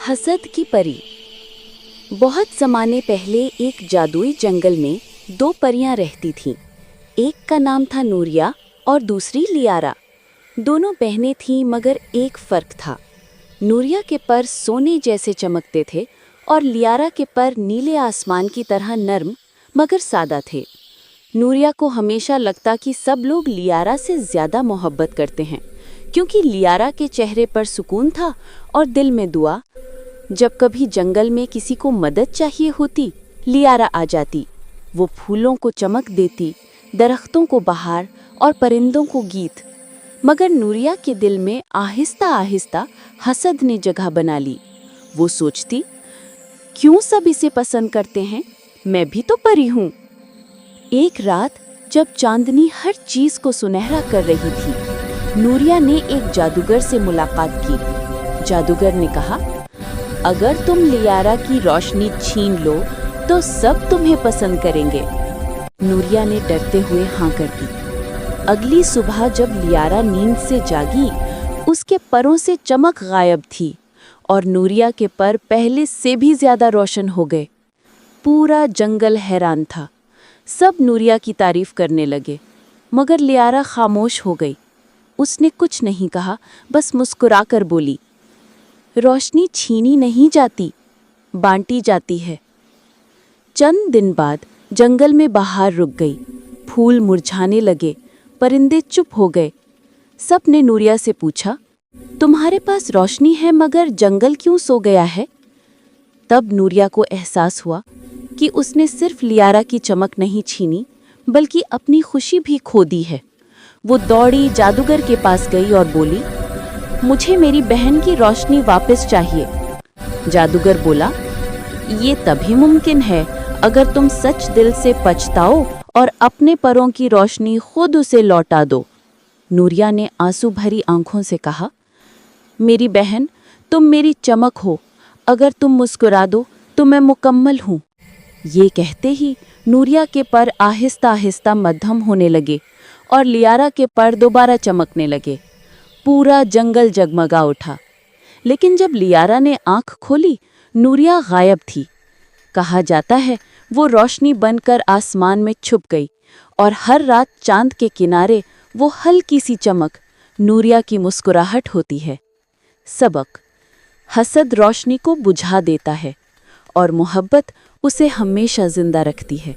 हसद की परी। बहुत ज़माने पहले एक जादुई जंगल में दो परियां रहती थीं। एक का नाम था नूरिया और दूसरी लियारा। दोनों बहनें थीं मगर एक फ़र्क था। नूरिया के पर सोने जैसे चमकते थे और लियारा के पर नीले आसमान की तरह नर्म मगर सादा थे। नूरिया को हमेशा लगता कि सब लोग लियारा से ज़्यादा मोहब्बत करते हैं, क्योंकि लियारा के चेहरे पर सुकून था और दिल में दुआ। जब कभी जंगल में किसी को मदद चाहिए होती, लियारा आ जाती। वो फूलों को चमक देती, दरख्तों को बहार और परिंदों को गीत। मगर नूरिया के दिल में आहिस्ता आहिस्ता हसद ने जगह बना ली। वो सोचती, क्यों सब इसे पसंद करते हैं? मैं भी तो परी हूँ। एक रात जब चांदनी हर चीज को सुनहरा कर रही थी, नूरिया ने एक जादूगर से मुलाकात की। जादूगर ने कहा, अगर तुम लियारा की रोशनी छीन लो तो सब तुम्हें पसंद करेंगे। नूरिया ने डरते हुए हाँ कर दी। अगली सुबह जब लियारा नींद से जागी, उसके परों से चमक गायब थी और नूरिया के पर पहले से भी ज्यादा रोशन हो गए। पूरा जंगल हैरान था। सब नूरिया की तारीफ करने लगे, मगर लियारा खामोश हो गई। उसने कुछ नहीं कहा, बस मुस्कुराकर बोली, रोशनी छीनी नहीं जाती, बांटी जाती है। चंद दिन बाद जंगल में बहार रुक गई। फूल मुरझाने लगे, परिंदे चुप हो गए। सब ने नूरिया से पूछा, तुम्हारे पास रोशनी है मगर जंगल क्यों सो गया है? तब नूरिया को एहसास हुआ कि उसने सिर्फ लियारा की चमक नहीं छीनी, बल्कि अपनी खुशी भी खो दी है। वो दौड़ी जादूगर के पास गई और बोली, मुझे मेरी बहन की रोशनी वापस चाहिए। जादूगर बोला, ये तभी मुमकिन है अगर तुम सच दिल से पछताओ और अपने परों की रोशनी खुद उसे लौटा दो। नूरिया ने आंसू भरी आंखों से कहा, मेरी बहन, तुम मेरी चमक हो। अगर तुम मुस्कुरा दो तो मैं मुकम्मल हूँ। ये कहते ही नूरिया के पर आहिस्ता आहिस्ता मध्यम होने लगे और लियारा के पर दोबारा चमकने लगे। पूरा जंगल जगमगा उठा। लेकिन जब लियारा ने आंख खोली, नूरिया गायब थी। कहा जाता है वो रोशनी बनकर आसमान में छुप गई और हर रात चांद के किनारे वो हल्की सी चमक, नूरिया की मुस्कुराहट होती है। सबक: हसद रोशनी को बुझा देता है और मोहब्बत उसे हमेशा जिंदा रखती है।